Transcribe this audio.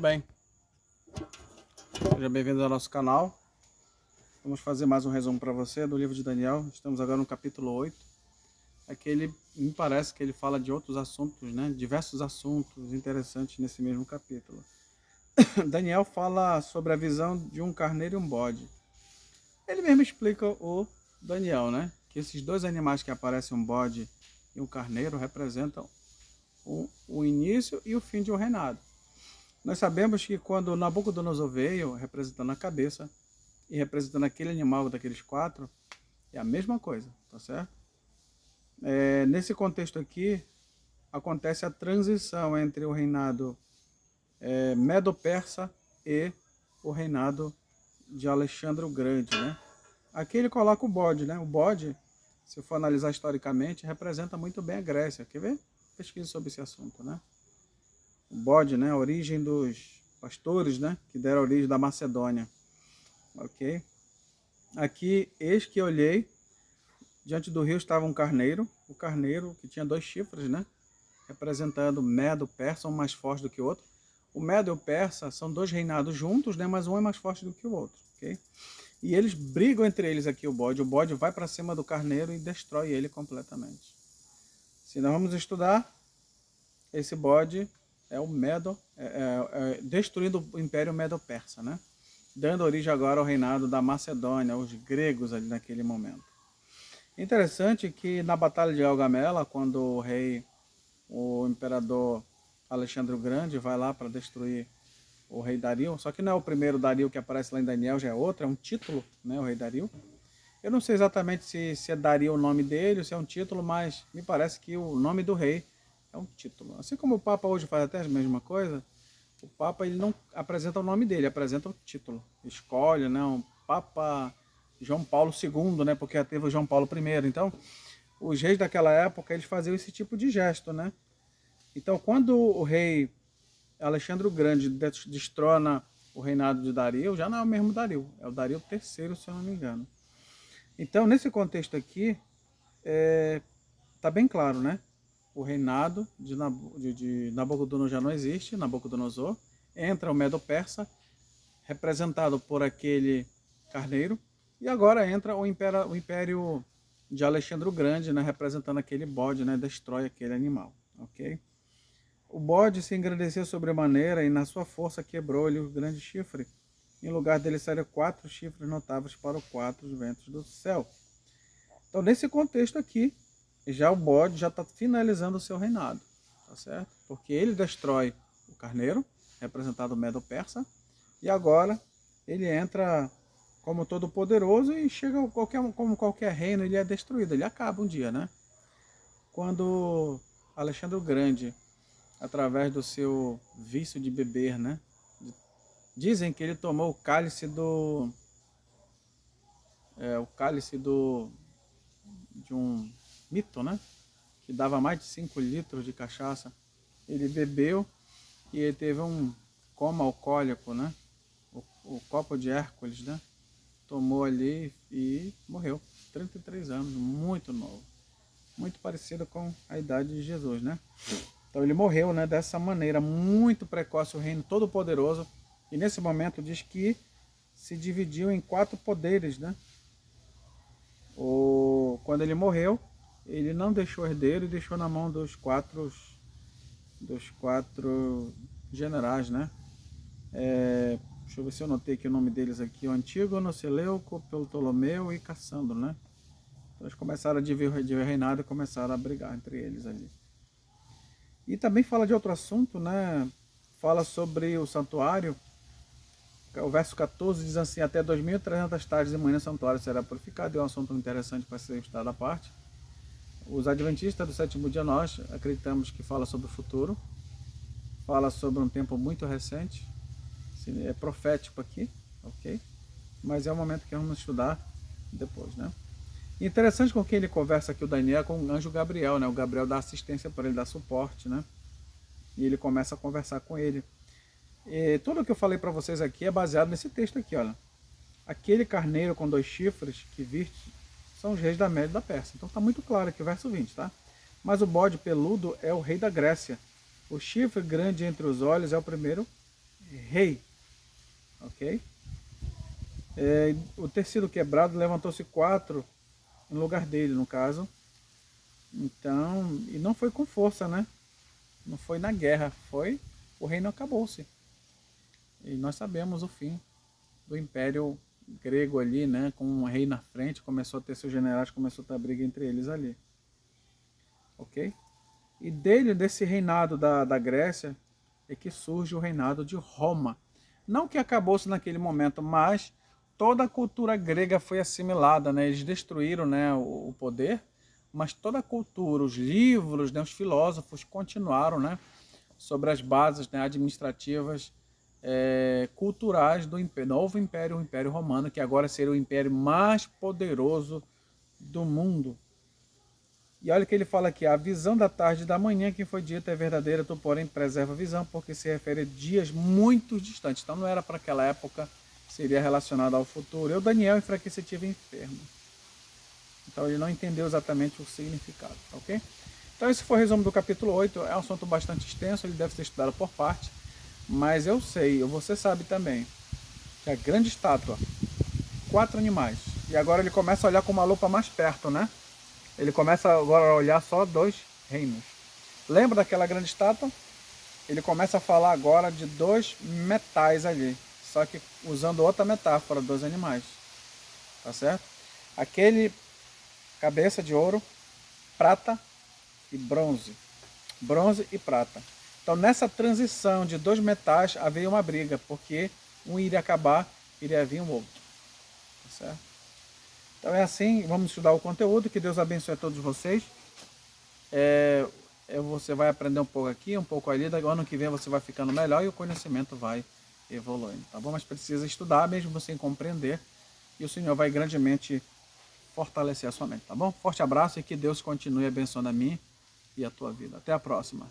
bem, seja bem-vindo ao nosso canal. Vamos fazer mais um resumo para você do livro de Daniel. Estamos agora no capítulo 8. Aqui me parece que ele fala de outros assuntos, né? Diversos assuntos interessantes nesse mesmo capítulo. Daniel fala sobre a visão de um carneiro e um bode. Ele mesmo explica o Daniel, né? Que esses dois animais que aparecem, um bode e um carneiro, representam o início e o fim de um reinado. Nós sabemos que quando Nabucodonosor veio, representando a cabeça, e representando aquele animal daqueles quatro, é a mesma coisa, tá certo? Nesse contexto aqui, acontece a transição entre o reinado Medo-Persa e o reinado de Alexandre o Grande, né? Aqui ele coloca o bode, né? O bode, se eu for analisar historicamente, representa muito bem a Grécia. Quer ver? Pesquise sobre esse assunto, né? O bode, né? A origem dos pastores, né? Que deram a origem da Macedônia. Ok? Aqui, eis que olhei, diante do rio estava um carneiro, o carneiro que tinha 2 chifres, né? Representando Medo, Persa, um mais forte do que o outro. O Medo e o Persa são 2 reinados juntos, né? Mas um é mais forte do que o outro, ok? E eles brigam entre eles aqui, o bode vai para cima do carneiro e destrói ele completamente. Se nós vamos estudar, esse bode é o Medo, destruindo o Império Medo-Persa, né? Dando origem agora ao reinado da Macedônia, aos gregos ali naquele momento. Interessante que na Batalha de Gaugamela, quando o imperador Alexandre o Grande vai lá para destruir o rei Dario, só que não é o primeiro Dario que aparece lá em Daniel, já é outro, é um título, né, o rei Dario. Eu não sei exatamente se é Dario o nome dele ou se é um título, mas me parece que o nome do rei é um título. Assim como o Papa hoje faz até a mesma coisa, o Papa ele não apresenta o nome dele, apresenta o título. Escolhe, né, um Papa João Paulo II, né, porque teve o João Paulo I. Então, os reis daquela época, eles faziam esse tipo de gesto, né? Então, quando o rei Alexandre o Grande destrona o reinado de Dario, já não é o mesmo Dario, é o Dario III, se eu não me engano. Então, nesse contexto aqui, tá bem claro, né? O reinado de Nabucodonosor já não existe, Nabucodonosor. Entra o Medo-Persa, representado por aquele carneiro, e agora entra o império de Alexandre o Grande, né, representando aquele bode, né, destrói aquele animal, ok? O bode se engrandeceu sobremaneira e na sua força quebrou-lhe o grande chifre. Em lugar dele saíram 4 chifres notáveis para os 4 ventos do céu. Então, nesse contexto aqui, já o bode já está finalizando o seu reinado, tá certo? Porque ele destrói o carneiro, representado o Medo-Persa, e agora ele entra como todo poderoso e chega como qualquer reino, ele é destruído, ele acaba um dia, né? Quando Alexandre o Grande, através do seu vício de beber, né? Dizem que ele tomou o cálice de um mito, né? Que dava mais de 5 litros de cachaça. Ele bebeu e ele teve um coma alcoólico, né? O copo de Hércules, né? Tomou ali e morreu. 33 anos, muito novo. Muito parecido com a idade de Jesus, né? Então ele morreu, né, dessa maneira, muito precoce, o reino todo poderoso. E nesse momento diz que se dividiu em 4 poderes, né? Quando ele morreu, ele não deixou herdeiro e deixou na mão dos quatro generais, né? Deixa eu ver se eu notei aqui o nome deles aqui, o Antígono, Seleuco, Ptolomeu e Cassandro, né? Então eles começaram a dividir o reinado e começaram a brigar entre eles ali. E também fala de outro assunto, né? Fala sobre o santuário. O verso 14 diz assim: até 2.300 tardes de manhã o santuário será purificado. É um assunto interessante para ser estudado à parte. Os adventistas do 7º dia, nós acreditamos que fala sobre o futuro. Fala sobre um tempo muito recente. É profético aqui, ok? Mas é o momento que vamos estudar depois, né? Interessante com quem ele conversa aqui, o Daniel, com o anjo Gabriel, né? O Gabriel dá assistência para ele, dá suporte, né? E ele começa a conversar com ele. E tudo o que eu falei para vocês aqui é baseado nesse texto aqui, olha. Aquele carneiro com 2 chifres que viste são os reis da Média e da Pérsia. Então está muito claro aqui o verso 20, tá? Mas o bode peludo é o rei da Grécia. O chifre grande entre os olhos é o primeiro rei, ok? O tecido quebrado levantou-se 4 em lugar dele, no caso. Então, e não foi com força, né? Não foi na guerra, o reino acabou-se. E nós sabemos o fim do Império Grego ali, né? Com um rei na frente, começou a ter seus generais, começou a ter briga entre eles ali. Ok? E desse reinado da Grécia, é que surge o reinado de Roma. Não que acabou-se naquele momento, mas toda a cultura grega foi assimilada, né? Eles destruíram, né, o poder, mas toda a cultura, os livros, né, os filósofos continuaram, né, sobre as bases, né, administrativas, culturais do novo império, o Império Romano, que agora seria o império mais poderoso do mundo. E olha o que ele fala aqui: a visão da tarde e da manhã que foi dita é verdadeira, tu porém preserva a visão, porque se refere a dias muito distantes. Então não era para aquela época, seria relacionado ao futuro. Eu, Daniel, enfraqueci e estive enfermo. Então ele não entendeu exatamente o significado, ok? Então esse foi o resumo do capítulo 8, é um assunto bastante extenso, ele deve ser estudado por parte, mas eu sei, você sabe também, que a grande estátua, 4 animais, e agora ele começa a olhar com uma lupa mais perto, né? Ele começa agora a olhar só 2 reinos. Lembra daquela grande estátua? Ele começa a falar agora de 2 metais ali, só que usando outra metáfora, 2 animais, tá certo? Aquele cabeça de ouro, prata e bronze. Bronze e prata. Então nessa transição de 2 metais havia uma briga, porque um iria acabar, iria vir um outro. Tá certo? Então é assim, vamos estudar o conteúdo, que Deus abençoe a todos vocês. Você vai aprender um pouco aqui, um pouco ali, do ano que vem você vai ficando melhor e o conhecimento vai evoluindo, tá bom? Mas precisa estudar mesmo sem compreender, e o Senhor vai grandemente fortalecer a sua mente, tá bom? Forte abraço e que Deus continue abençoando a mim e a tua vida. Até a próxima.